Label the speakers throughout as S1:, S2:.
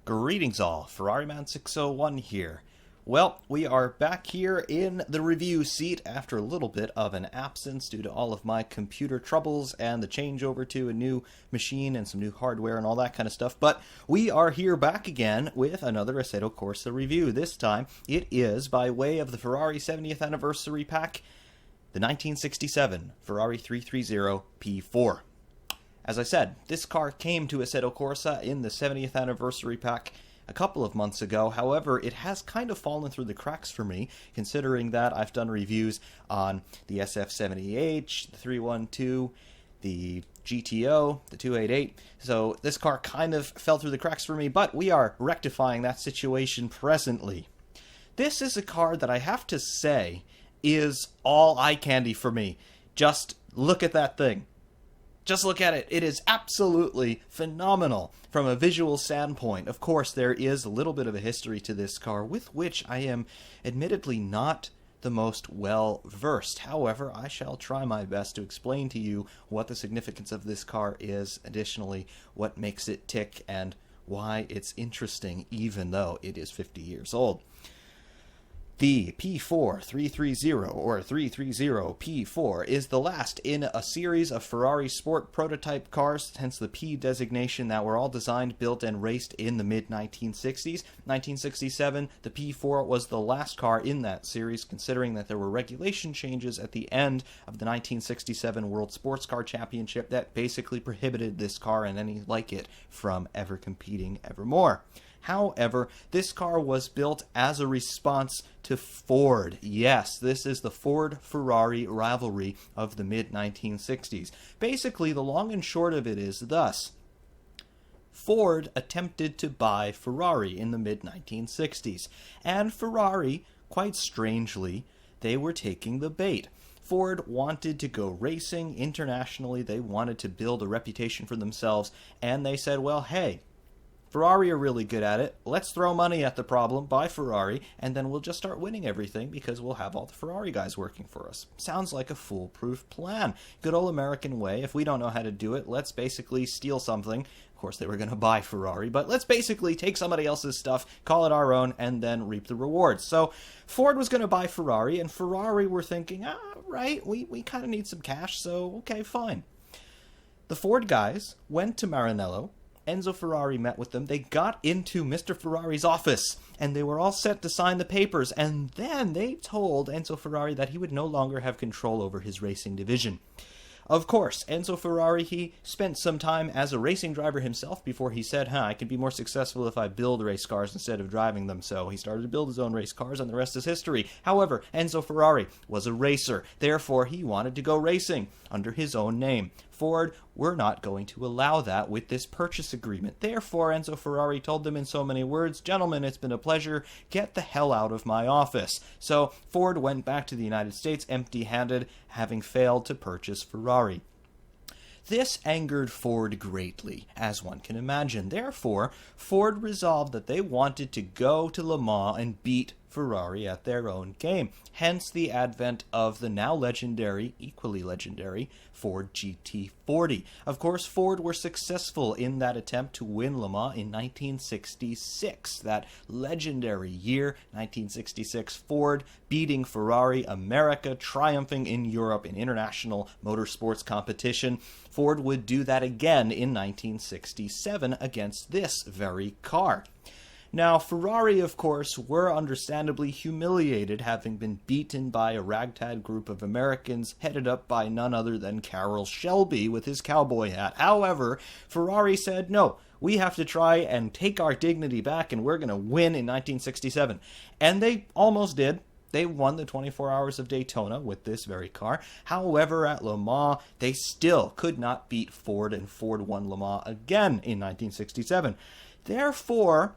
S1: Greetings all, Ferrari601 here. Well, we are back here in the review seat after a little bit of an absence due to all of my computer troubles and the changeover to a new machine and some new hardware and all that kind of stuff. But we are here back again with another Assetto Corsa review. This time it is by way of the Ferrari 70th Anniversary Pack, the 1967 Ferrari 330 P4. As I said, this car came to Assetto Corsa in the 70th Anniversary Pack a couple of months ago. However, it has kind of fallen through the cracks for me, considering that I've done reviews on the SF70H, the 312, the GTO, the 288, so this car kind of fell through the cracks for me, but we are rectifying that situation presently. This is a car that I have to say is all eye candy for me. Just look at that thing. Just look at it. It is absolutely phenomenal from a visual standpoint. Of course, there is a little bit of a history to this car, with which I am admittedly not the most well-versed. However, I shall try my best to explain to you what the significance of this car is, additionally, what makes it tick, and why it's interesting, even though it is 50 years old. The P4 330 or 330 P4 is the last in a series of Ferrari sport prototype cars, hence the P designation, that were all designed, built, and raced in the mid-1960s. 1967, the P4 was the last car in that series, considering that there were regulation changes at the end of the 1967 World Sports Car Championship that basically prohibited this car and any like it from ever competing evermore. However, this car was built as a response to Ford. Yes, this is the Ford-Ferrari rivalry of the mid-1960s. Basically, the long and short of it is thus. Ford attempted to buy Ferrari in the mid-1960s, and Ferrari, quite strangely, they were taking the bait. Ford wanted to go racing internationally. They wanted to build a reputation for themselves, and they said, well, hey, Ferrari are really good at it. Let's throw money at the problem, buy Ferrari, and then we'll just start winning everything because we'll have all the Ferrari guys working for us. Sounds like a foolproof plan. Good old American way. If we don't know how to do it, let's basically steal something. Of course, they were going to buy Ferrari, but let's basically take somebody else's stuff, call it our own, and then reap the rewards. So Ford was going to buy Ferrari, and Ferrari were thinking, right, we kind of need some cash, so okay, fine. The Ford guys went to Maranello. Enzo Ferrari met with them. They got into Mr. Ferrari's office, and they were all set to sign the papers, and then they told Enzo Ferrari that he would no longer have control over his racing division. Of course, Enzo Ferrari, he spent some time as a racing driver himself before he said, I could be more successful if I build race cars instead of driving them. So he started to build his own race cars, and the rest is history. However, Enzo Ferrari was a racer. Therefore, he wanted to go racing under his own name. Ford were not going to allow that with this purchase agreement. Therefore, Enzo Ferrari told them in so many words, gentlemen, it's been a pleasure. Get the hell out of my office. So Ford went back to the United States empty-handed, having failed to purchase Ferrari. This angered Ford greatly, as one can imagine. Therefore, Ford resolved that they wanted to go to Le Mans and beat Ferrari at their own game. Hence the advent of the now legendary, equally legendary, Ford GT40. Of course, Ford were successful in that attempt to win Le Mans in 1966. That legendary year, 1966, Ford beating Ferrari, America triumphing in Europe in international motorsports competition. Ford would do that again in 1967 against this very car. Now, Ferrari, of course, were understandably humiliated, having been beaten by a ragtag group of Americans headed up by none other than Carroll Shelby with his cowboy hat. However, Ferrari said, no, we have to try and take our dignity back, and we're going to win in 1967. And they almost did. They won the 24 Hours of Daytona with this very car. However, at Le Mans, they still could not beat Ford, and Ford won Le Mans again in 1967. Therefore,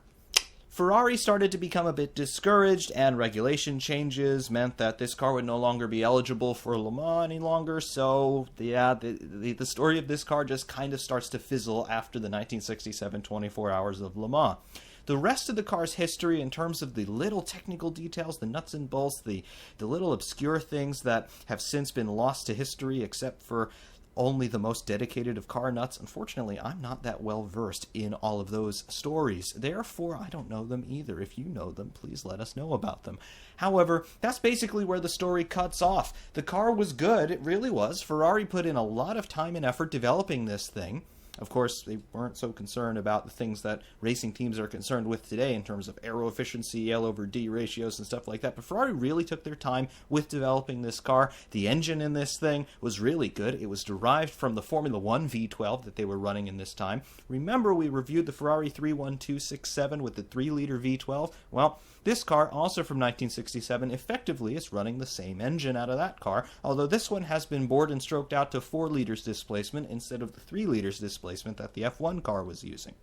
S1: Ferrari started to become a bit discouraged, and regulation changes meant that this car would no longer be eligible for Le Mans any longer. So, yeah, the story of this car just kind of starts to fizzle after the 1967 24 Hours of Le Mans. The rest of the car's history, in terms of the little technical details, the nuts and bolts, the little obscure things that have since been lost to history, except for only the most dedicated of car nuts. Unfortunately, I'm not that well versed in all of those stories. Therefore, I don't know them either. If you know them, please let us know about them. However, that's basically where the story cuts off. The car was good. It really was. Ferrari put in a lot of time and effort developing this thing. Of course, they weren't so concerned about the things that racing teams are concerned with today in terms of aero efficiency, L/D ratios, and stuff like that. But Ferrari really took their time with developing this car. The engine in this thing was really good. It was derived from the Formula 1 V12 that they were running in this time. Remember, we reviewed the Ferrari 31267 with the 3-liter V12? Well, this car, also from 1967, effectively is running the same engine out of that car, although this one has been bored and stroked out to 4 liters displacement instead of the 3 liters displacement that the F1 car was using.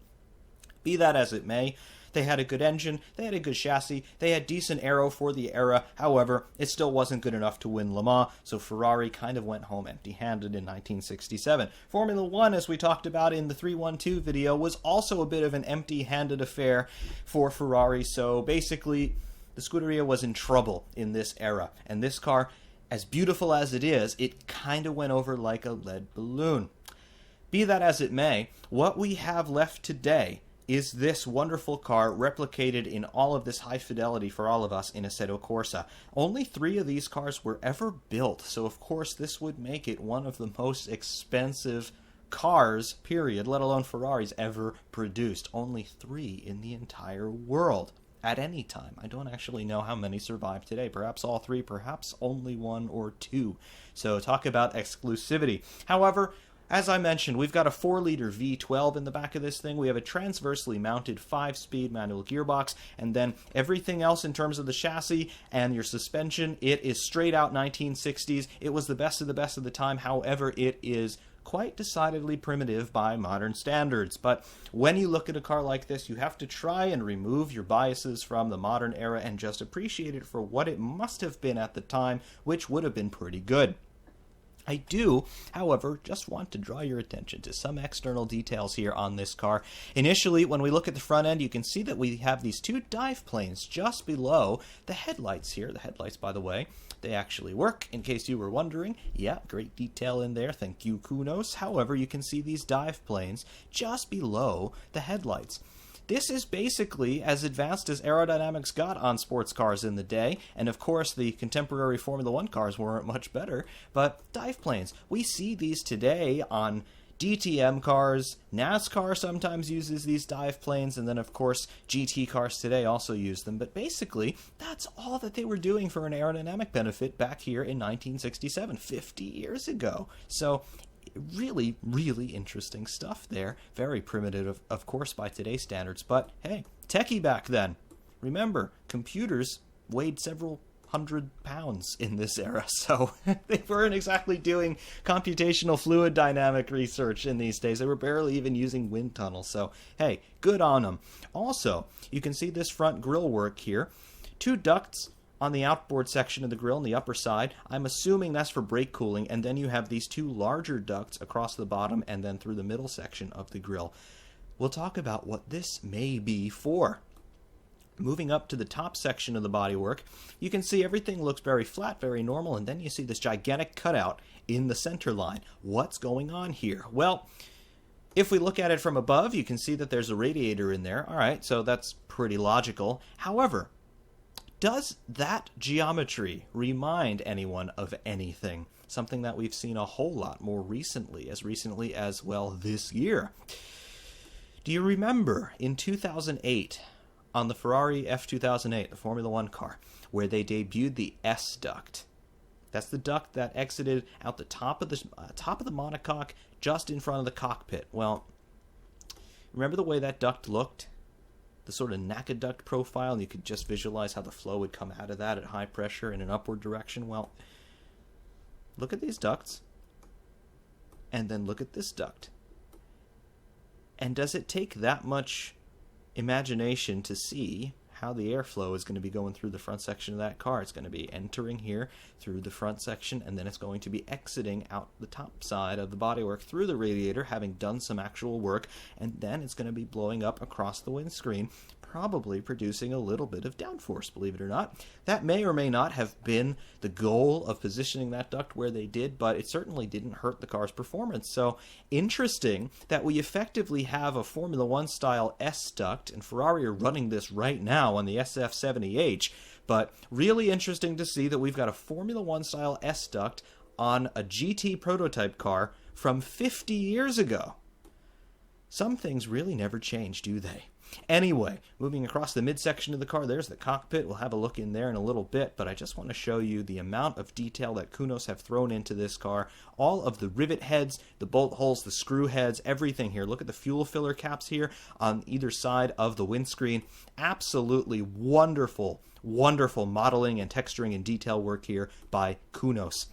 S1: Be that as it may, they had a good engine, they had a good chassis, they had decent aero for the era. However, it still wasn't good enough to win Le Mans, so Ferrari kind of went home empty-handed in 1967. Formula 1, as we talked about in the 312 video, was also a bit of an empty-handed affair for Ferrari, so basically the Scuderia was in trouble in this era, and this car, as beautiful as it is, it kind of went over like a lead balloon. Be that as it may, what we have left today is this wonderful car replicated in all of this high fidelity for all of us in Assetto Corsa. Only 3 of these cars were ever built, so of course this would make it one of the most expensive cars, period, let alone Ferraris, ever produced. Only 3 in the entire world at any time. I don't actually know how many survive today. Perhaps all 3, perhaps only 1 or 2. So talk about exclusivity. However, as I mentioned, we've got a 4-liter V12 in the back of this thing. We have a transversely mounted 5-speed manual gearbox, and then everything else in terms of the chassis and your suspension, it is straight out 1960s. It was the best of the time. However, it is quite decidedly primitive by modern standards. But when you look at a car like this, you have to try and remove your biases from the modern era and just appreciate it for what it must have been at the time, which would have been pretty good. I do, however, just want to draw your attention to some external details here on this car. Initially, when we look at the front end, you can see that we have these 2 dive planes just below the headlights here. The headlights, by the way, they actually work, in case you were wondering. Yeah, great detail in there. Thank you, Kunos. However, you can see these dive planes just below the headlights. This is basically as advanced as aerodynamics got on sports cars in the day, and of course the contemporary Formula 1 cars weren't much better, but dive planes, we see these today on DTM cars. NASCAR sometimes uses these dive planes, and then of course GT cars today also use them, but basically that's all that they were doing for an aerodynamic benefit back here in 1967, 50 years ago. So really, really interesting stuff there. Very primitive, of course, by today's standards, but hey, techie back then. Remember, computers weighed several 100 pounds in this era, so they weren't exactly doing computational fluid dynamic research in these days. They were barely even using wind tunnels, so hey, good on them. Also, you can see this front grille work here. 2 ducts on the outboard section of the grille on the upper side. I'm assuming that's for brake cooling, and then you have these 2 larger ducts across the bottom and then through the middle section of the grille. We'll talk about what this may be for. Moving up to the top section of the bodywork, you can see everything looks very flat, very normal, and then you see this gigantic cutout in the center line. What's going on here? Well, if we look at it from above, you can see that there's a radiator in there. All right, so that's pretty logical. However, does that geometry remind anyone of anything? Something that we've seen a whole lot more recently as, well, this year. Do you remember in 2008, on the Ferrari F2008, the Formula 1 car, where they debuted the S duct? That's the duct that exited out the top of the monocoque just in front of the cockpit. Well, remember the way that duct looked? The sort of nacoduct profile, and you could just visualize how the flow would come out of that at high pressure in an upward direction. Well, look at these ducts, and then look at this duct. And does it take that much imagination to see how the airflow is going to be going through the front section of that car. It's going to be entering here through the front section, and then it's going to be exiting out the top side of the bodywork through the radiator, having done some actual work, and then it's going to be blowing up across the windscreen, probably producing a little bit of downforce, believe it or not. That may or may not have been the goal of positioning that duct where they did, but it certainly didn't hurt the car's performance. So interesting that we effectively have a Formula One style S duct, and Ferrari are running this right now on the SF70H, but really interesting to see that we've got a Formula One style S duct on a GT prototype car from 50 years ago. Some things really never change, do they? Anyway, moving across the midsection of the car, there's the cockpit. We'll have a look in there in a little bit, but I just want to show you the amount of detail that Kunos have thrown into this car. All of the rivet heads, the bolt holes, the screw heads, everything here. Look at the fuel filler caps here on either side of the windscreen. Absolutely wonderful, wonderful modeling and texturing and detail work here by Kunos.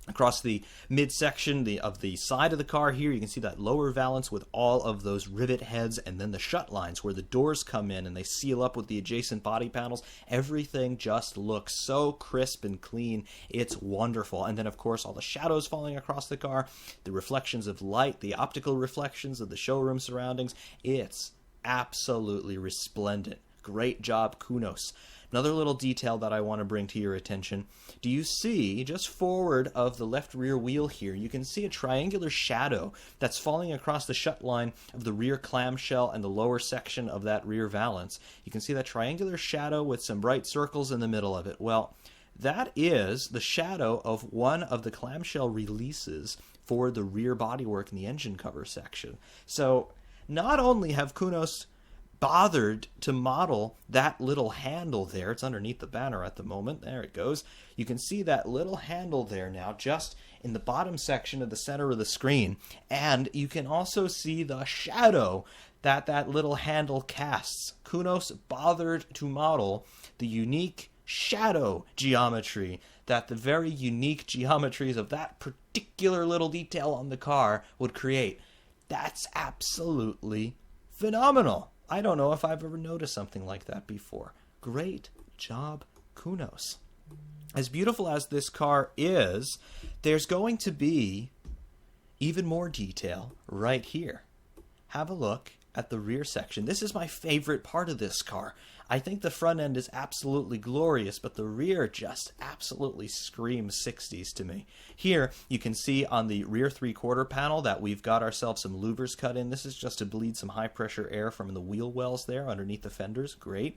S1: Across the midsection of the side of the car here, you can see that lower valance with all of those rivet heads, and then the shut lines where the doors come in and they seal up with the adjacent body panels. Everything just looks so crisp and clean. It's wonderful. And then, of course, all the shadows falling across the car, the reflections of light, the optical reflections of the showroom surroundings. It's absolutely resplendent. Great job, Kunos. Another little detail that I want to bring to your attention. Do you see, just forward of the left rear wheel here, you can see a triangular shadow that's falling across the shut line of the rear clamshell and the lower section of that rear valance. You can see that triangular shadow with some bright circles in the middle of it. Well, that is the shadow of one of the clamshell releases for the rear bodywork in the engine cover section. So not only have Kunos bothered to model that little handle there. It's underneath the banner at the moment. There it goes. You can see that little handle there now just in the bottom section of the center of the screen. And you can also see the shadow that that little handle casts. Kunos bothered to model the unique shadow geometry that the very unique geometries of that particular little detail on the car would create. That's absolutely phenomenal. I don't know if I've ever noticed something like that before. Great job, Kunos. As beautiful as this car is, there's going to be even more detail right here. Have a look at the rear section. This is my favorite part of this car. I think the front end is absolutely glorious, but the rear just absolutely screams 60s to me. Here, you can see on the rear 3/4 panel that we've got ourselves some louvers cut in. This is just to bleed some high-pressure air from the wheel wells there underneath the fenders. Great.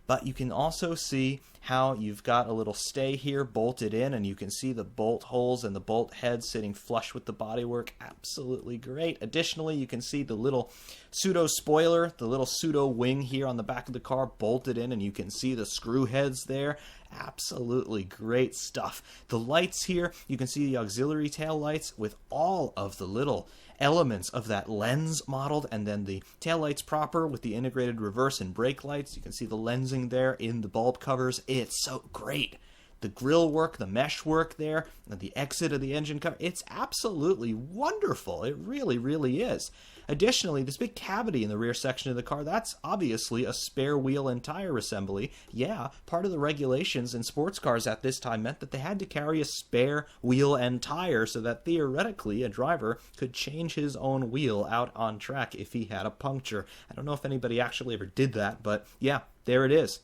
S1: But you can also see how you've got a little stay here bolted in, and you can see the bolt holes and the bolt heads sitting flush with the bodywork. Absolutely great. Additionally, you can see the little pseudo spoiler, the little pseudo wing here on the back of the car bolted in, and you can see the screw heads there. Absolutely great stuff. The lights here, you can see the auxiliary tail lights with all of the little elements of that lens modeled, and then the tail lights proper with the integrated reverse and brake lights. You can see the lensing there in the bulb covers. It's so great. The grill work, the mesh work there, and the exit of the engine cover. It's absolutely wonderful. It really, really is. Additionally, this big cavity in the rear section of the car, that's obviously a spare wheel and tire assembly. Yeah, part of the regulations in sports cars at this time meant that they had to carry a spare wheel and tire so that theoretically a driver could change his own wheel out on track if he had a puncture. I don't know if anybody actually ever did that, but yeah, there it is.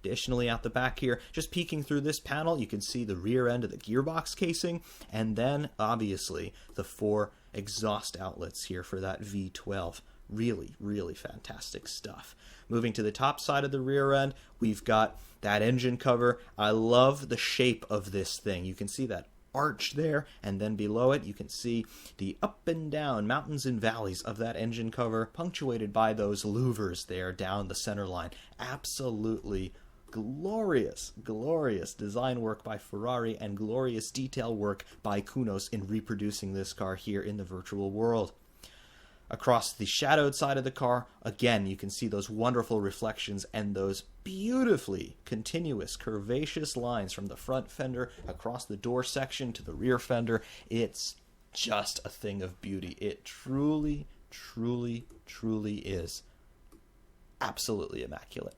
S1: Additionally, out the back here, just peeking through this panel, you can see the rear end of the gearbox casing, and then, obviously, the 4 exhaust outlets here for that V12. Really, really fantastic stuff. Moving to the top side of the rear end, we've got that engine cover. I love the shape of this thing. You can see that arch there, and then below it you can see the up and down mountains and valleys of that engine cover, punctuated by those louvers there down the center line. Absolutely glorious, glorious design work by Ferrari and glorious detail work by Kunos in reproducing this car here in the virtual world. Across the shadowed side of the car, again, you can see those wonderful reflections and those beautifully continuous, curvaceous lines from the front fender across the door section to the rear fender. It's just a thing of beauty. It truly, truly, truly is absolutely immaculate.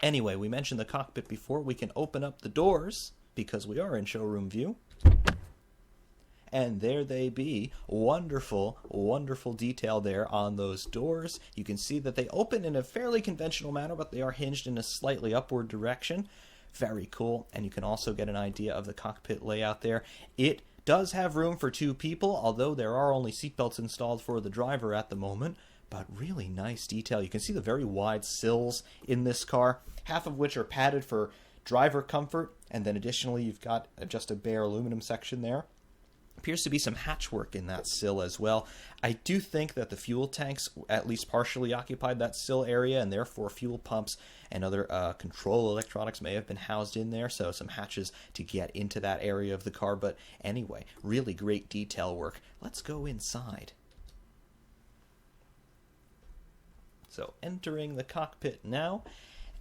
S1: Anyway, we mentioned the cockpit before. We can open up the doors because we are in showroom view. And there they be. Wonderful, wonderful detail there on those doors. You can see that they open in a fairly conventional manner, but they are hinged in a slightly upward direction. Very cool. And you can also get an idea of the cockpit layout there. It does have room for 2 people, although there are only seatbelts installed for the driver at the moment. But really nice detail. You can see the very wide sills in this car, half of which are padded for driver comfort. And then additionally, you've got just a bare aluminum section there. Appears to be some hatchwork in that sill as well. I do think that the fuel tanks at least partially occupied that sill area, and therefore fuel pumps and other control electronics may have been housed in there, so some hatches to get into that area of the car. But anyway, really great detail work. Let's go inside. So entering the cockpit now.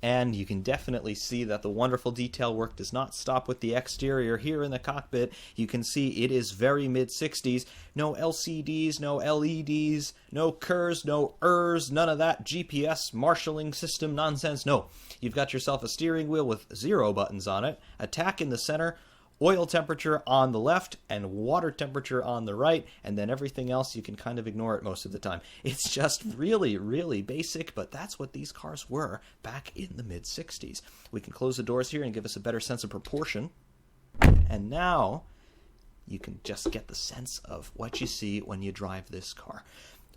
S1: And you can definitely see that the wonderful detail work does not stop with the exterior. Here in the cockpit, you can see it is very mid-60s. No LCDs, no LEDs, no KERS, no ERS, none of that GPS marshalling system nonsense. No, you've got yourself a steering wheel with 0 buttons on it, attack in the center, oil temperature on the left, and water temperature on the right, and then everything else you can kind of ignore it most of the time. It's just really, really basic, but that's what these cars were back in the mid-60s. We can close the doors here and give us a better sense of proportion. And now you can just get the sense of what you see when you drive this car.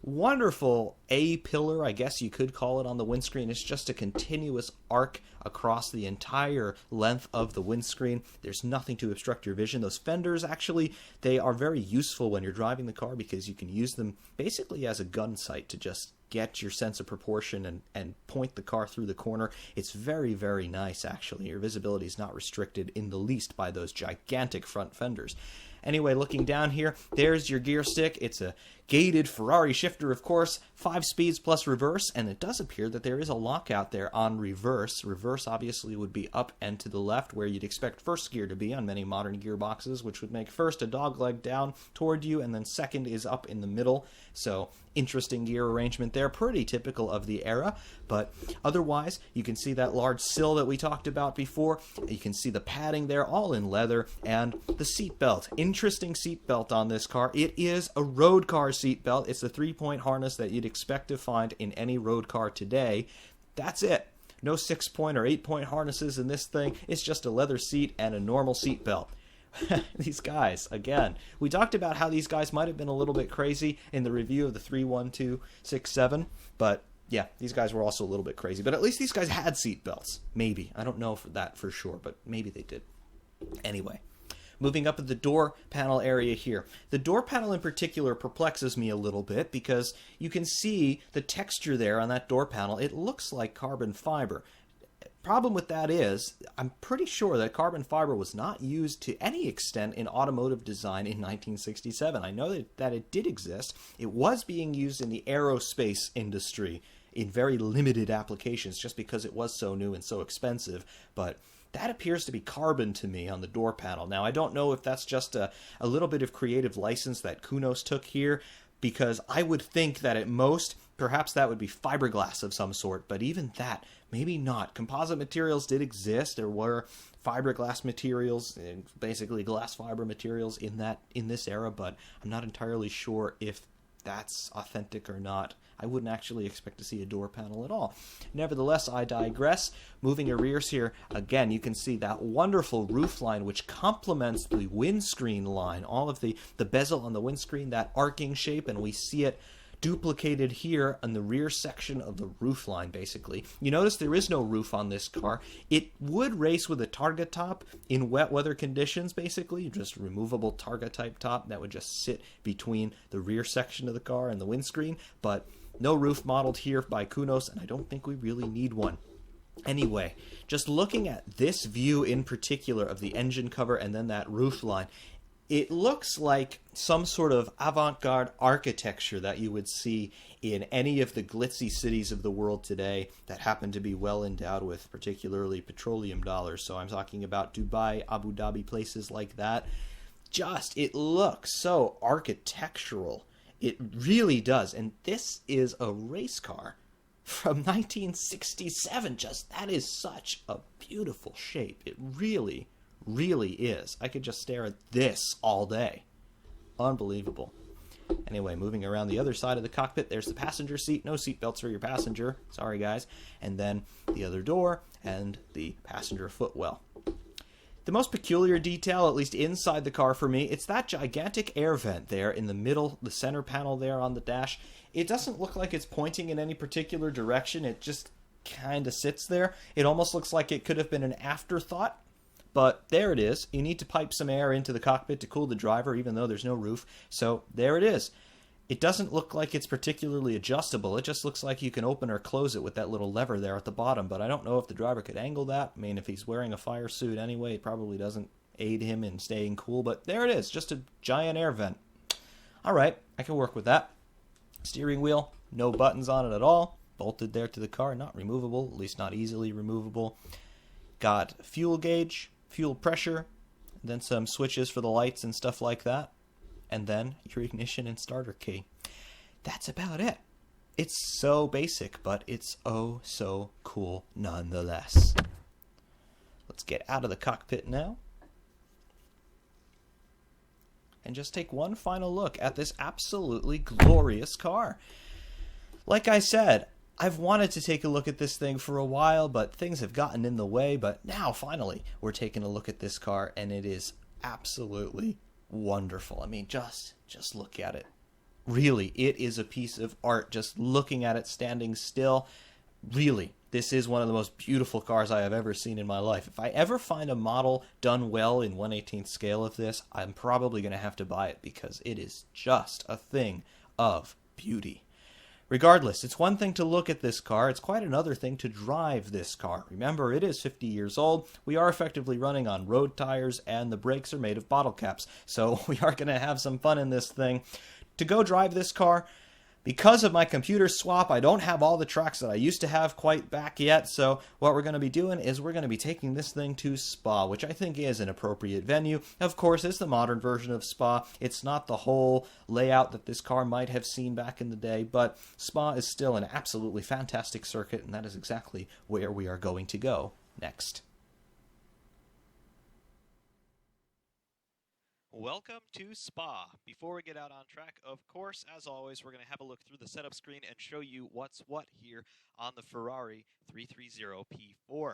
S1: Wonderful A-pillar, I guess you could call it, on the windscreen. It's just a continuous arc across the entire length of the windscreen. There's nothing to obstruct your vision. Those fenders, actually, they are very useful when you're driving the car because you can use them basically as a gun sight to just get your sense of proportion and point the car through the corner. It's very, very nice, actually. Your visibility is not restricted in the least by those gigantic front fenders. Anyway, looking down here, there's your gear stick. It's a gated Ferrari shifter, of course, 5 speeds plus reverse, and it does appear that there is a lockout there on reverse. Reverse obviously would be up and to the left, where you'd expect first gear to be on many modern gearboxes, which would make first a dogleg down toward you, and then second is up in the middle. So interesting gear arrangement there, pretty typical of the era. But otherwise, you can see that large sill that we talked about before. You can see the padding there, all in leather, and the seatbelt. Interesting seatbelt on this car. It is a road car seatbelt. It's the 3-point harness that you'd expect to find in any road car today. That's it. No 6-point or 8-point harnesses in this thing. It's just a leather seat and a normal seatbelt. These guys, again, we talked about how these guys might have been a little bit crazy in the review of the 31267, but yeah, these guys were also a little bit crazy. But at least these guys had seatbelts. Maybe. I don't know for that for sure, but maybe they did. Anyway, moving up at the door panel area here. The door panel in particular perplexes me a little bit because you can see the texture there on that door panel. It looks like carbon fiber. Problem with that is, I'm pretty sure that carbon fiber was not used to any extent in automotive design in 1967. I know that it did exist. It was being used in the aerospace industry in very limited applications just because it was so new and so expensive, but that appears to be carbon to me on the door panel. Now, I don't know if that's just a little bit of creative license that Kunos took here, because I would think that at most, perhaps that would be fiberglass of some sort, but even that, maybe not. Composite materials did exist. There were fiberglass materials, basically glass fiber materials in this era, but I'm not entirely sure if that's authentic or not. I wouldn't actually expect to see a door panel at all. Nevertheless, I digress. Moving your rears here, again, you can see that wonderful roof line which complements the windscreen line. All of the bezel on the windscreen, that arcing shape, and we see it duplicated here on the rear section of the roof line, basically. You notice there is no roof on this car. It would race with a Targa top in wet weather conditions, basically. Just removable Targa type top that would just sit between the rear section of the car and the windscreen, but no roof modeled here by Kunos, and I don't think we really need one. Anyway, just looking at this view in particular of the engine cover and then that roof line, it looks like some sort of avant-garde architecture that you would see in any of the glitzy cities of the world today that happen to be well endowed with particularly petroleum dollars. So I'm talking about Dubai, Abu Dhabi, places like that. It looks so architectural. It really does. And this is a race car from 1967. Just, that is such a beautiful shape. It really, really is. I could just stare at this all day. Unbelievable. Anyway, moving around the other side of the cockpit, there's the passenger seat. No seatbelts for your passenger. Sorry, guys. And then the other door and the passenger footwell. The most peculiar detail, at least inside the car for me, it's that gigantic air vent there in the middle, the center panel there on the dash. It doesn't look like it's pointing in any particular direction. It just kind of sits there. It almost looks like it could have been an afterthought. But there it is. You need to pipe some air into the cockpit to cool the driver, even though there's no roof. So there it is. It doesn't look like it's particularly adjustable. It just looks like you can open or close it with that little lever there at the bottom. But I don't know if the driver could angle that. I mean, if he's wearing a fire suit anyway, it probably doesn't aid him in staying cool. But there it is. Just a giant air vent. All right, I can work with that. Steering wheel, no buttons on it at all. Bolted there to the car, not removable, at least not easily removable. Got fuel gauge, fuel pressure, then some switches for the lights and stuff like that. And then your ignition and starter key. That's about it. It's so basic, but it's oh so cool nonetheless. Let's get out of the cockpit now and just take one final look at this absolutely glorious car. Like I said, I've wanted to take a look at this thing for a while, but things have gotten in the way. But now, finally, we're taking a look at this car, and it is absolutely wonderful. I mean, just look at it. Really, it is a piece of art just looking at it standing still. Really, this is one of the most beautiful cars I have ever seen in my life. If I ever find a model done well in 1/18th scale of this, I'm probably going to have to buy it because it is just a thing of beauty. Regardless, it's one thing to look at this car. It's quite another thing to drive this car. Remember, it is 50 years old. We are effectively running on road tires, and the brakes are made of bottle caps. So we are going to have some fun in this thing. To go drive this car, because of my computer swap, I don't have all the tracks that I used to have quite back yet. So what we're going to be doing is we're going to be taking this thing to Spa, which I think is an appropriate venue. Of course, it's the modern version of Spa. It's not the whole layout that this car might have seen back in the day, but Spa is still an absolutely fantastic circuit, and that is exactly where we are going to go next.
S2: Welcome to Spa. Before we get out on track, of course, as always, we're going to have a look through the setup screen and show you what's what here on the Ferrari 330P4.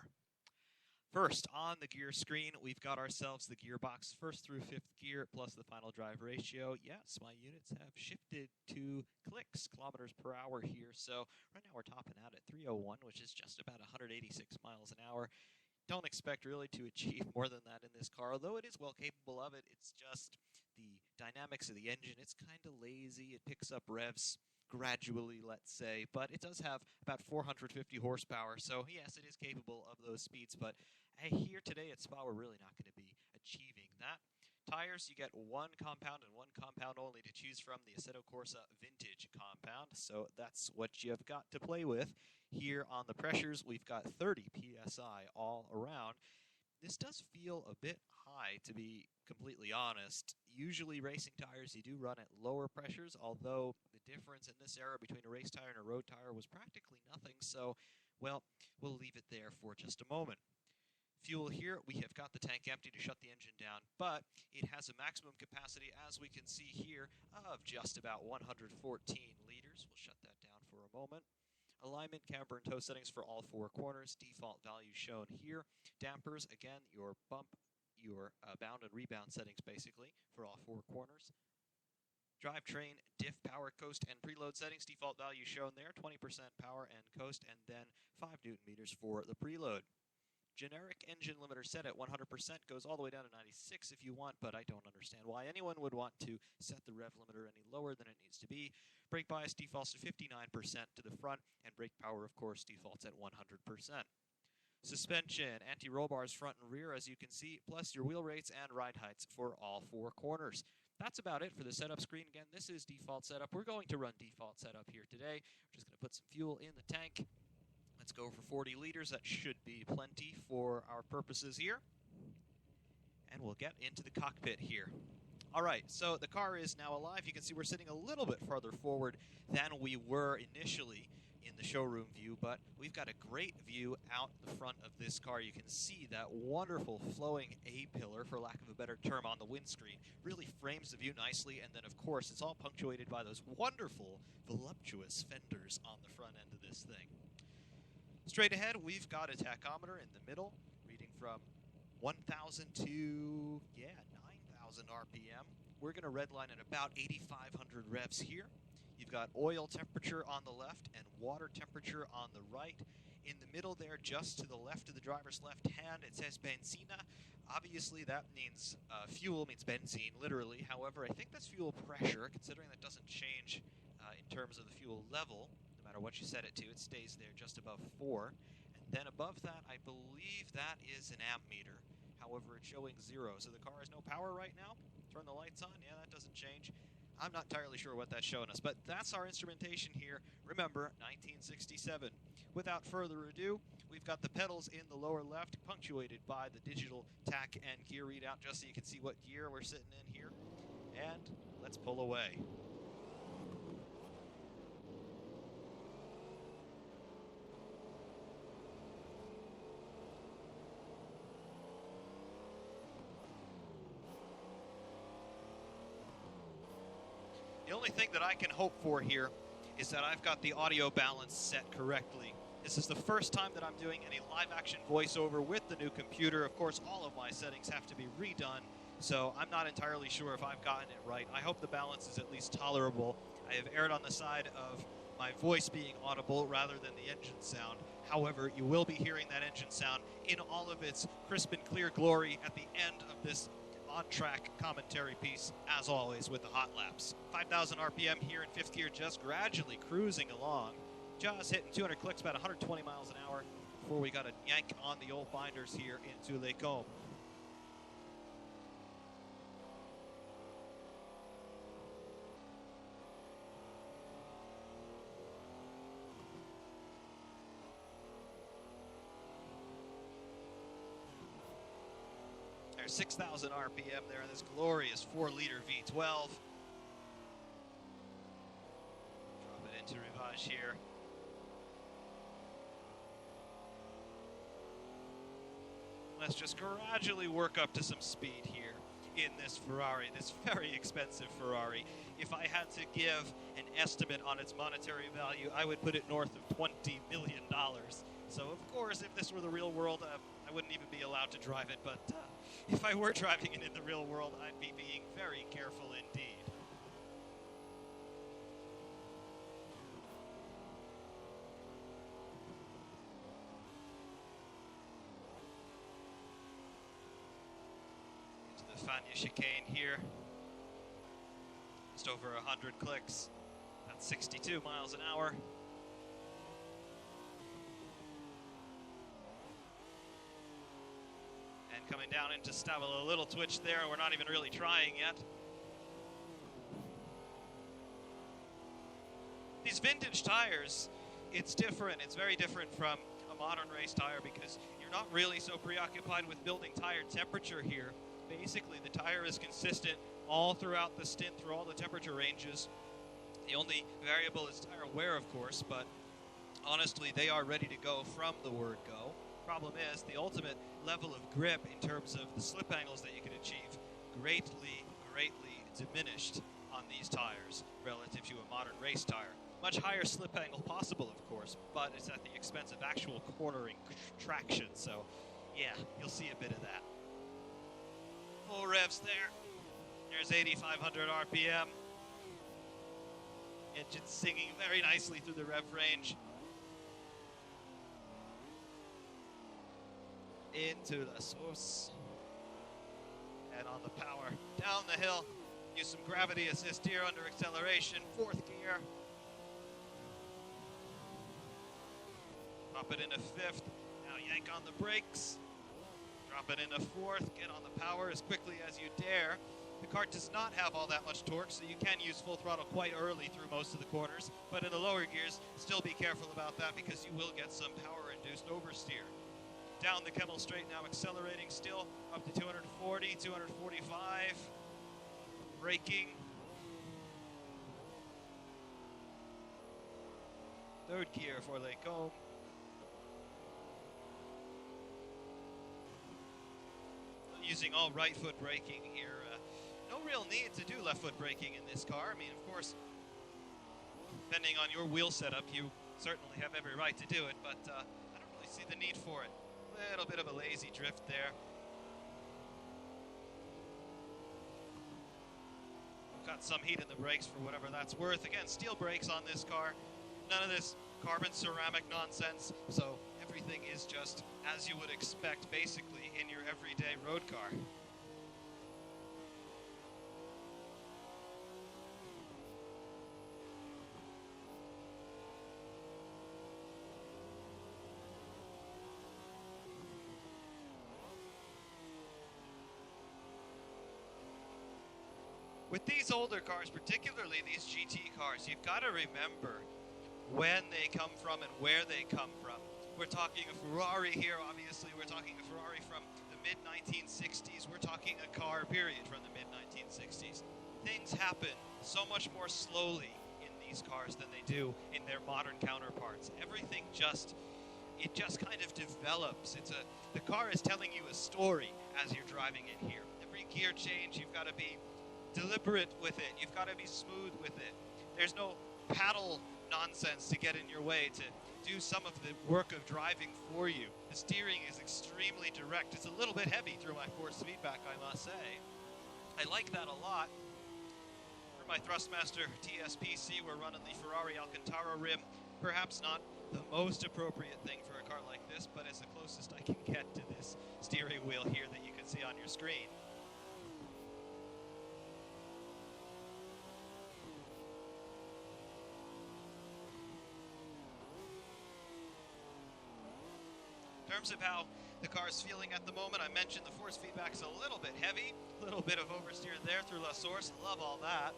S2: First, on the gear screen, we've got ourselves the gearbox first through fifth gear plus the final drive ratio. Yes, my units have shifted to clicks, kilometers per hour here. So right now we're topping out at 301, which is just about 186 miles an hour. Don't expect really to achieve more than that in this car, although it is well capable of it. It's just the dynamics of the engine. It's kind of lazy. It picks up revs gradually, let's say, but it does have about 450 horsepower. So yes, it is capable of those speeds, but here today at Spa, we're really not going to be achieving that. Tires, you get one compound and one compound only to choose from, the Assetto Corsa Vintage compound, so that's what you've got to play with. Here on the pressures, we've got 30 PSI all around. This does feel a bit high, to be completely honest. Usually racing tires, you do run at lower pressures, although the difference in this era between a race tire and a road tire was practically nothing, so, well, we'll leave it there for just a moment. Fuel here, we have got the tank empty to shut the engine down, but it has a maximum capacity, as we can see here, of just about 114 liters. We'll shut that down for a moment. Alignment, camber, and toe settings for all four corners. Default values shown here. Dampers, again, your bump, your bound and rebound settings, basically, for all four corners. Drivetrain, diff, power, coast, and preload settings. Default values shown there, 20% power and coast, and then 5 Newton meters for the preload. Generic engine limiter set at 100%, goes all the way down to 96 if you want, but I don't understand why anyone would want to set the rev limiter any lower than it needs to be. Brake bias defaults to 59% to the front, and brake power, of course, defaults at 100%. Suspension, anti-roll bars front and rear, as you can see, plus your wheel rates and ride heights for all four corners. That's about it for the setup screen. Again, this is default setup. We're going to run default setup here today. We're just going to put some fuel in the tank. Let's go for 40 liters. That should be plenty for our purposes here. And we'll get into the cockpit here. All right, so the car is now alive. You can see we're sitting a little bit farther forward than we were initially in in the showroom view, but we've got a great view out the front of this car. You can see that wonderful flowing A-pillar, for lack of a better term, on the windscreen. Really frames the view nicely, and then of course it's all punctuated by those wonderful, voluptuous fenders on the front end of this thing. Straight ahead, we've got a tachometer in the middle, reading from 1,000 to, 9,000 RPM. We're going to redline at about 8,500 revs here. You've got oil temperature on the left and water temperature on the right. In the middle there, just to the left of the driver's left hand, it says benzina. Obviously, that means fuel, means benzene, literally. However, I think that's fuel pressure, considering that doesn't change in terms of the fuel level. No matter what you set it to, it stays there just above 4. And then above that, I believe that is an amp meter. However, it's showing 0, so the car has no power right now. Turn the lights on, yeah, that doesn't change. I'm not entirely sure what that's showing us, but that's our instrumentation here. Remember, 1967. Without further ado, we've got the pedals in the lower left, punctuated by the digital tach and gear readout, just so you can see what gear we're sitting in here. And let's pull away. The only thing that I can hope for here is that I've got the audio balance set correctly. This is the first time that I'm doing any live-action voiceover with the new computer. Of course, all of my settings have to be redone, so I'm not entirely sure if I've gotten it right. I hope the balance is at least tolerable. I have erred on the side of my voice being audible rather than the engine sound. However, you will be hearing that engine sound in all of its crisp and clear glory at the end of this on-track commentary piece, as always, with the hot laps. 5,000 RPM here in 5th gear, just gradually cruising along. Just hitting 200 clicks, about 120 miles an hour, before we got a yank on the old binders here into Les Combes. There's 6,000 RPM there in this glorious 4-liter V12. Drop it into Rivage here. Let's just gradually work up to some speed here in this Ferrari, this very expensive Ferrari. If I had to give an estimate on its monetary value, I would put it north of $20 million. So, of course, if this were the real world, I wouldn't even be allowed to drive it, but if I were driving it in the real world, I'd be being very careful indeed. Into the Fania chicane here. Just over 100 clicks. That's 62 miles an hour. Coming down into Stavel, a little twitch there. We're not even really trying yet. These vintage tires, it's different. It's very different from a modern race tire because you're not really so preoccupied with building tire temperature here. Basically, the tire is consistent all throughout the stint, through all the temperature ranges. The only variable is tire wear, of course, but honestly, they are ready to go from the word go. Problem is, the ultimate level of grip in terms of the slip angles that you can achieve greatly diminished on these tires relative to a modern race tire. Much higher slip angle possible, of course, but it's at the expense of actual cornering traction, so yeah, you'll see a bit of that. Full revs there. There's 8,500 RPM. Engine singing very nicely through the rev range. Into the source. And on the power. Down the hill. Use some gravity assist here under acceleration. 4th gear. Drop it into 5th. Now yank on the brakes. Drop it into 4th. Get on the power as quickly as you dare. The car does not have all that much torque, so you can use full throttle quite early through most of the corners. But in the lower gears, still be careful about that because you will get some power-induced oversteer. Down the kettle straight now, accelerating still up to 240, 245. Braking. Third gear for Lecombe. Using all right foot braking here. No real need to do left foot braking in this car. I mean, of course, depending on your wheel setup, you certainly have every right to do it, but I don't really see the need for it. A little bit of a lazy drift there. Got some heat in the brakes for whatever that's worth. Again, steel brakes on this car. None of this carbon ceramic nonsense. So everything is just as you would expect, basically, in your everyday road car. With these older cars, particularly these GT cars, you've got to remember when they come from and where they come from. We're talking a Ferrari here, obviously. We're talking a Ferrari from the mid-1960s. We're talking a car, period, from the mid-1960s. Things happen so much more slowly in these cars than they do in their modern counterparts. Everything just kind of develops. The car is telling you a story as you're driving it here. Every gear change, you've got to be deliberate with it. You've got to be smooth with it. There's no paddle nonsense to get in your way to do some of the work of driving for you. The steering is extremely direct. It's a little bit heavy through my force feedback, I must say. I like that a lot. For my Thrustmaster TSPC, we're running the Ferrari Alcantara rim. Perhaps not the most appropriate thing for a car like this, but it's the closest I can get to this steering wheel here that you can see on your screen. In terms of how the car is feeling at the moment, I mentioned the force feedback is a little bit heavy, a little bit of oversteer there through La Source. Love all that.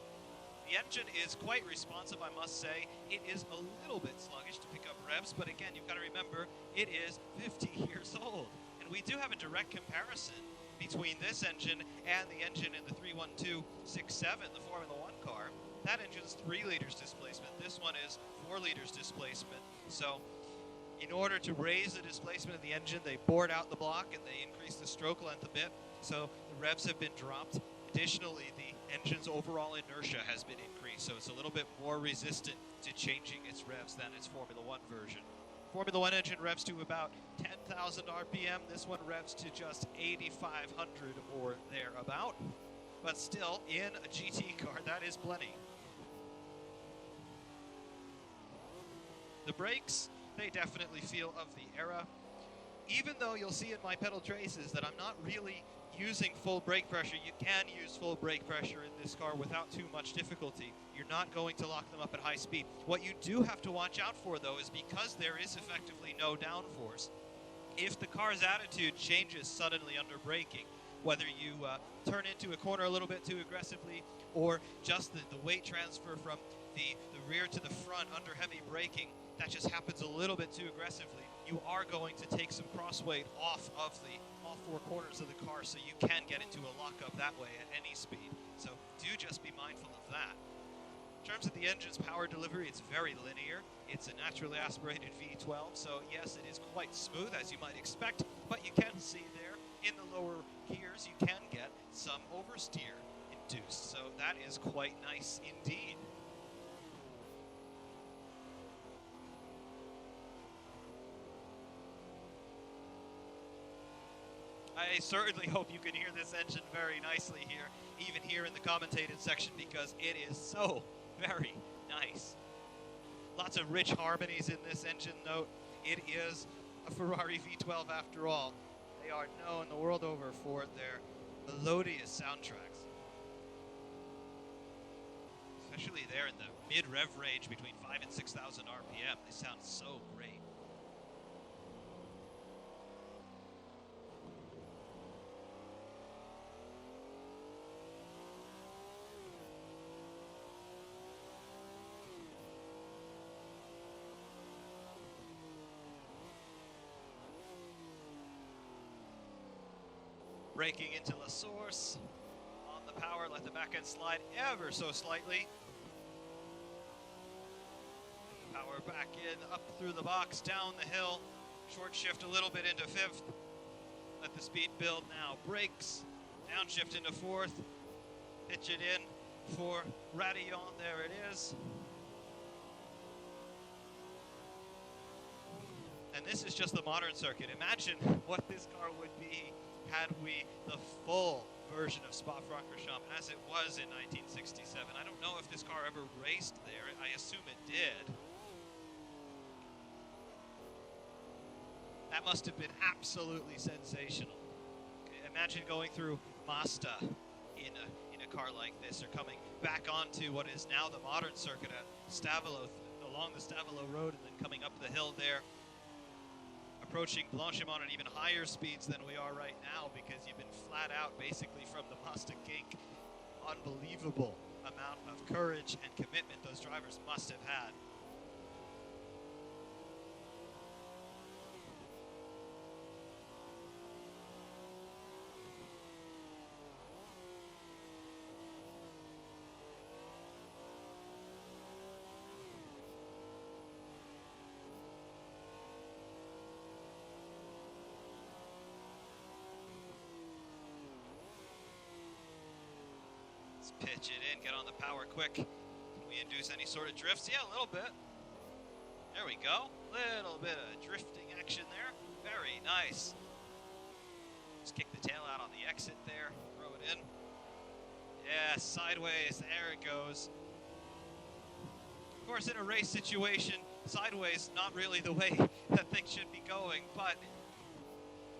S2: The engine is quite responsive, I must say. It is a little bit sluggish to pick up revs, but again, you've got to remember, it is 50 years old. And we do have a direct comparison between this engine and the engine in the 31267, the Formula One car. That engine's 3 liters displacement. This one is 4 liters displacement. So in order to raise the displacement of the engine, they bored out the block and they increased the stroke length a bit. So the revs have been dropped. Additionally, the engine's overall inertia has been increased, so it's a little bit more resistant to changing its revs than its Formula One version. Formula One engine revs to about 10,000 RPM. This one revs to just 8,500 or thereabout. But still, in a GT car, that is plenty. The brakes, they definitely feel of the era. Even though you'll see in my pedal traces that I'm not really using full brake pressure, you can use full brake pressure in this car without too much difficulty. You're not going to lock them up at high speed. What you do have to watch out for, though, is because there is effectively no downforce, if the car's attitude changes suddenly under braking, whether you turn into a corner a little bit too aggressively or just the weight transfer from the rear to the front under heavy braking, that just happens a little bit too aggressively, you are going to take some cross weight off of all 4 corners of the car, so you can get into a lockup that way at any speed. So do just be mindful of that. In terms of the engine's power delivery, it's very linear. It's a naturally aspirated V12, so yes, it is quite smooth, as you might expect, but you can see there in the lower gears, you can get some oversteer induced, so that is quite nice indeed. I certainly hope you can hear this engine very nicely here, even here in the commentated section, because it is so very nice. Lots of rich harmonies in this engine note. It is a Ferrari V12 after all. They are known the world over for their melodious soundtracks. Especially there in the mid-rev range between 5,000 and 6,000 RPM. They sound so great. Braking into La Source. On the power, let the back end slide ever so slightly. Power back in, up through the box, down the hill. Short shift a little bit into 5th. Let the speed build now. Brakes, downshift into 4th. Pitch it in for Radillon. There it is. And this is just the modern circuit. Imagine what this car would be had we the full version of Spa-Francorchamps as it was in 1967. I don't know if this car ever raced there. I assume it did. That must have been absolutely sensational. Imagine going through Mazda in a car like this, or coming back onto what is now the modern circuit at Stavelot, along the Stavelot Road, and then coming up the hill there, approaching Blanchimont at even higher speeds than we are right now, because you've been flat out basically from the Mazda kink. Unbelievable amount of courage and commitment those drivers must have had. Pitch it in, get on the power quick. Can we induce any sort of drifts? Yeah, a little bit. There we go. Little bit of drifting action there. Very nice. Just kick the tail out on the exit there. Throw it in. Yeah, sideways. There it goes. Of course, in a race situation, sideways not really the way that things should be going, but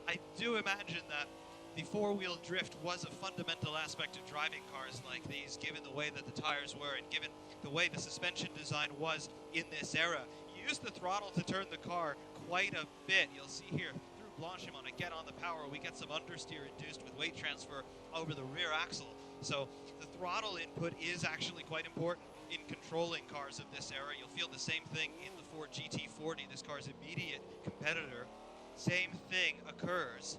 S2: I do imagine that the four-wheel drift was a fundamental aspect of driving cars like these, given the way that the tires were and given the way the suspension design was in this era. You use the throttle to turn the car quite a bit. You'll see here through Blanchimont, again on the power, we get some understeer induced with weight transfer over the rear axle. So the throttle input is actually quite important in controlling cars of this era. You'll feel the same thing in the Ford GT40, this car's immediate competitor. Same thing occurs.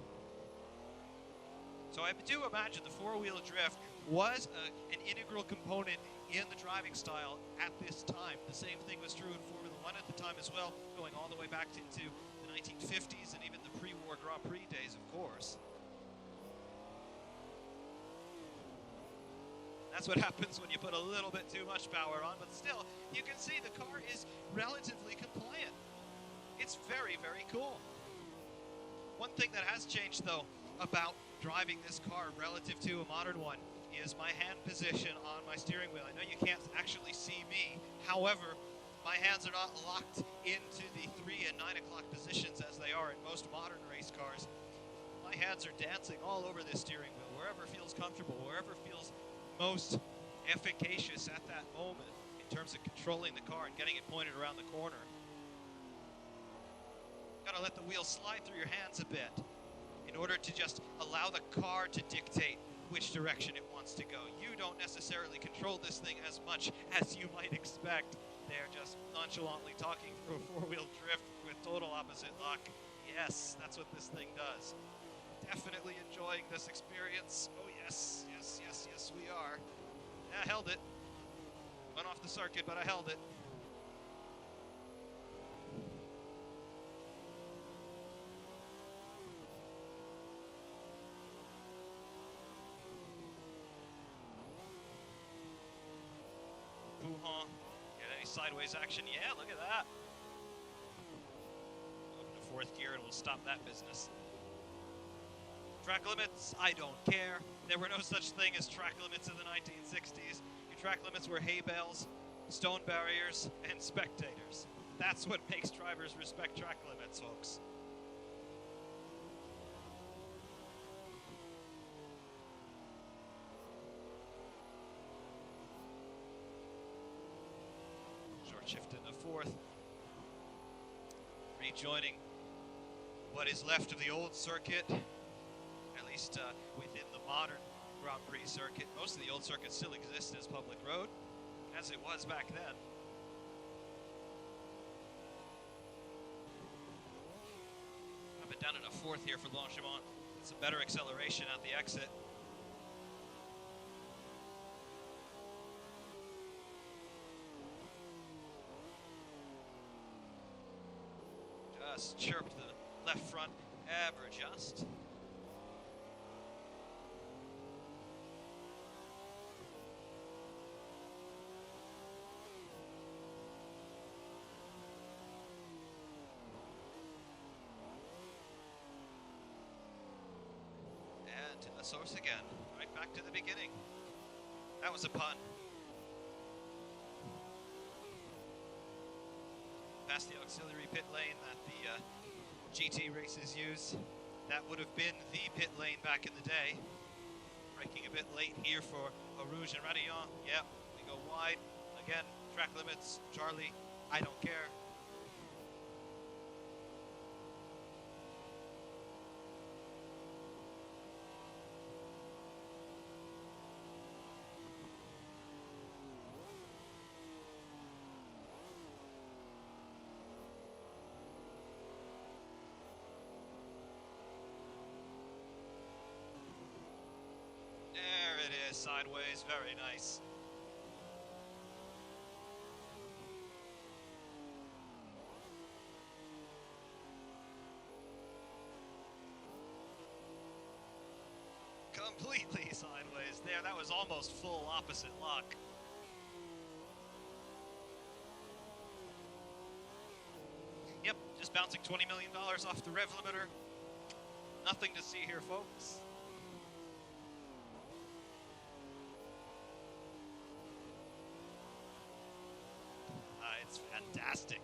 S2: So I do imagine the four-wheel drift was an integral component in the driving style at this time. The same thing was true in Formula One at the time as well, going all the way back into the 1950s and even the pre-war Grand Prix days, of course. That's what happens when you put a little bit too much power on, but still, you can see the car is relatively compliant. It's very, very cool. One thing that has changed, though, about driving this car relative to a modern one is my hand position on my steering wheel. I know you can't actually see me. However, my hands are not locked into the 3 and 9 o'clock positions as they are in most modern race cars. My hands are dancing all over this steering wheel, wherever feels comfortable, wherever feels most efficacious at that moment in terms of controlling the car and getting it pointed around the corner. Gotta let the wheel slide through your hands a bit in order to just allow the car to dictate which direction it wants to go. You don't necessarily control this thing as much as you might expect. They're just nonchalantly talking through a four-wheel drift with total opposite lock. Yes, that's what this thing does. Definitely enjoying this experience. Oh yes, yes, yes, yes, we are. Yeah, I held it. Went off the circuit, but I held it. Get any sideways action? Yeah, look at that. Open to fourth gear and we'll stop that business. Track limits, I don't care. There were no such thing as track limits in the 1960s. Your track limits were hay bales, stone barriers, and spectators. That's what makes drivers respect track limits, folks. Shift into fourth, rejoining what is left of the old circuit, at least within the modern Grand Prix circuit. Most of the old circuit still exists as public road, as it was back then. Up and down into fourth here for Blanchimont. Some better acceleration at the exit. just chirped the left front ever just. And to the source again, right back to the beginning. That was a pun. Past the auxiliary pit lane that the GT races use. That would have been the pit lane back in the day. Braking a bit late here for Rouge and Radillon. Yep, we go wide. Again, track limits, Charlie, I don't care. There it is, sideways, very nice. Completely sideways there, that was almost full opposite lock. Yep, just bouncing $20 million off the rev limiter. Nothing to see here, folks. It's fantastic.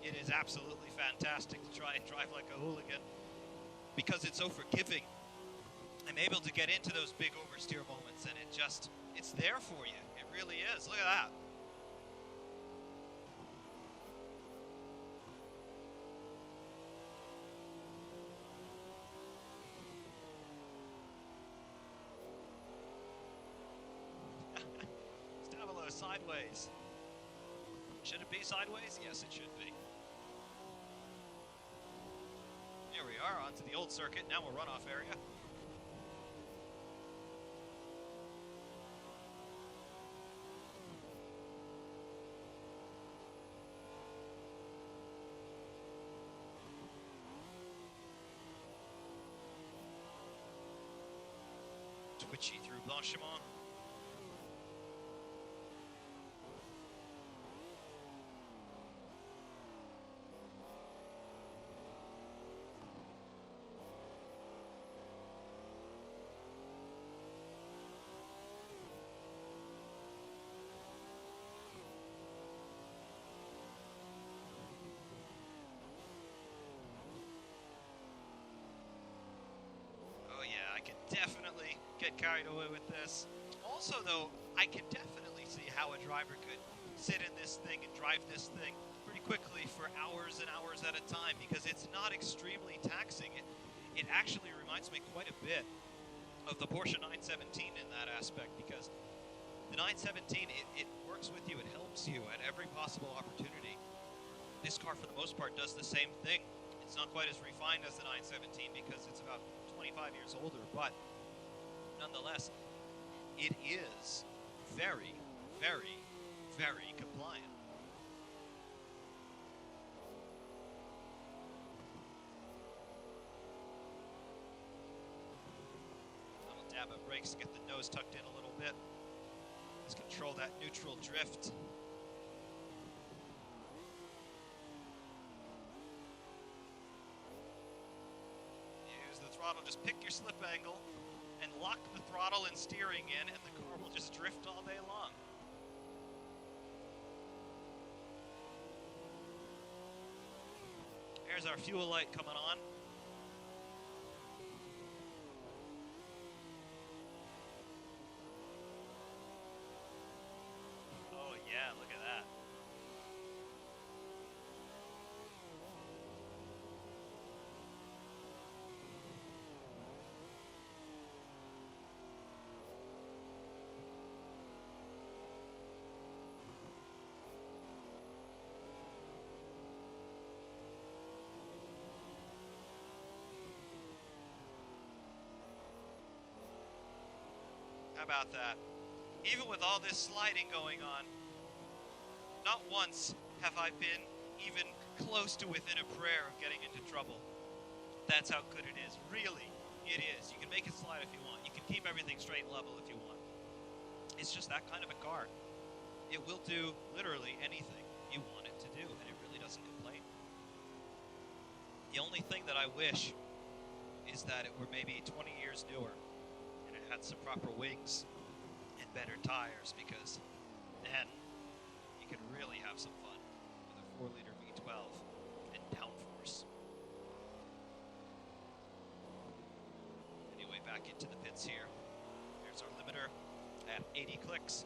S2: It is absolutely fantastic to try and drive like a hooligan because it's so forgiving. I'm able to get into those big oversteer moments and it's there for you. It really is. Look at that. Stabilo sideways. Should it be sideways? Yes, it should be. Here we are, onto the old circuit. Now we're runoff area. Twitchy through Blanchiment. I can definitely get carried away with this. Also, though, I can definitely see how a driver could sit in this thing and drive this thing pretty quickly for hours and hours at a time because it's not extremely taxing. It actually reminds me quite a bit of the Porsche 917 in that aspect because the 917, it works with you, it helps you at every possible opportunity. This car, for the most part, does the same thing. It's not quite as refined as the 917 because it's about 25 years older, but nonetheless, it is very, very, very compliant. I'll dab up brakes to get the nose tucked in a little bit. Just control that neutral drift. Throttle, just pick your slip angle and lock the throttle and steering in and the car will just drift all day long. There's our fuel light coming on. Oh yeah, look at that. How about that? Even with all this sliding going on, not once have I been even close close to within a prayer of getting into trouble. That's how good it is. Really, it is. You can make it slide if you want. You can keep everything straight and level if you want. It's just that kind of a car. It will do literally anything you want it to do, and it really doesn't complain. The only thing that I wish is that it were maybe 20 years newer, and it had some proper wings and better tires, because then you could really have some fun with a 4-liter V12 and downforce. Anyway, back into the pits here. There's our limiter at 80 clicks.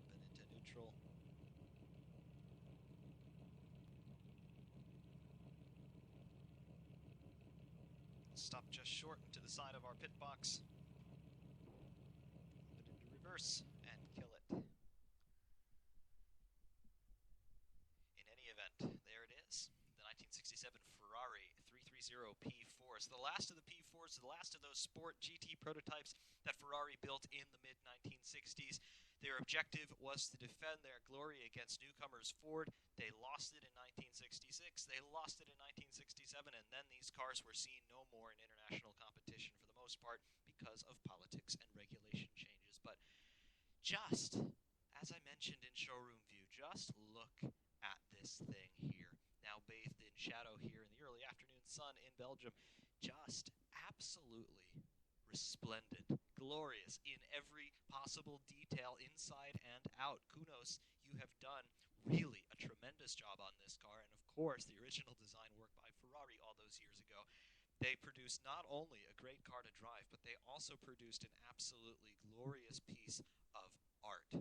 S2: Drop it into neutral. Stop just short into the side of our pit box. Put it into reverse and kill it. In any event, there it is. The 1967 Ferrari 330 P4. It's the last of the P4s, the last of those sport GT prototypes that Ferrari built in the mid-1960s. Their objective was to defend their glory against newcomers Ford. They lost it in 1966, they lost it in 1967, and then these cars were seen no more in international competition for the most part because of politics and regulation changes. But just, as I mentioned in showroom view, just look at this thing here. Now bathed in shadow here in the early afternoon sun in Belgium. Just absolutely resplendent, glorious in every possible detail inside and out. Kunos, you have done really a tremendous job on this car, and of course the original design work by Ferrari all those years ago. They produced not only a great car to drive, but they also produced an absolutely glorious piece of art.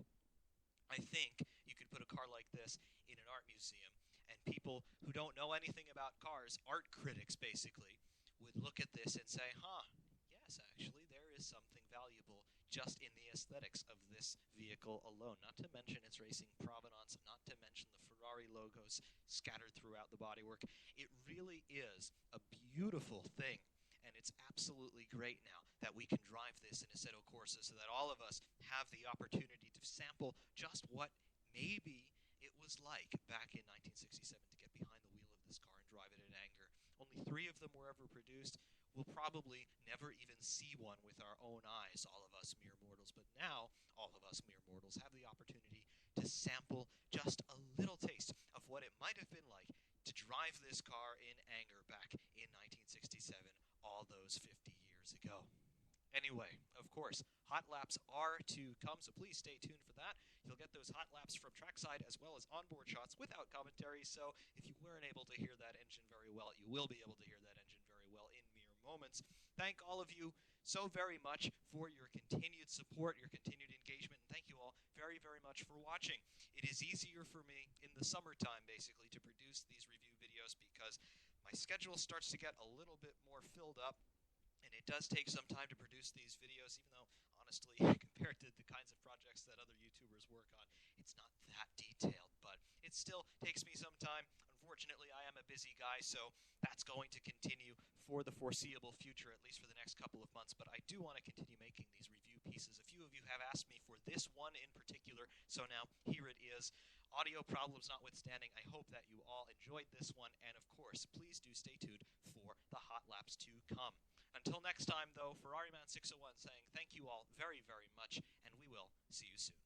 S2: I think you could put a car like this in an art museum, and people who don't know anything about cars, art critics basically, would look at this and say, huh, yes, actually, there is something valuable just in the aesthetics of this vehicle alone. Not to mention its racing provenance, not to mention the Ferrari logos scattered throughout the bodywork. It really is a beautiful thing, and it's absolutely great now that we can drive this in Assetto Corsa so that all of us have the opportunity to sample just what maybe it was like back in 1967 to get behind the wheel of this car and drive it in anger. Only 3 of them were ever produced. We'll probably never even see one with our own eyes, all of us mere mortals. But now, all of us mere mortals have the opportunity to sample just a little taste of what it might have been like to drive this car in anger back in 1967, all those 50 years ago. Anyway, of course, hot laps are to come, so please stay tuned for that. You'll get those hot laps from trackside as well as onboard shots without commentary, so if you weren't able to hear that engine very well, you will be able to hear that engine very well in mere moments. Thank all of you so very much for your continued support, your continued engagement, and thank you all very, very much for watching. It is easier for me in the summertime, basically, to produce these review videos because my schedule starts to get a little bit more filled up. And it does take some time to produce these videos, even though, honestly, compared to the kinds of projects that other YouTubers work on, it's not that detailed. But it still takes me some time. Unfortunately, I am a busy guy, so that's going to continue for the foreseeable future, at least for the next couple of months. But I do want to continue making these review pieces. A few of you have asked me for this one in particular, so now here it is. Audio problems notwithstanding, I hope that you all enjoyed this one. And, of course, please do stay tuned for the hot laps to come. Until next time, though, Ferrari-Man601 saying thank you all very, very much, and we will see you soon.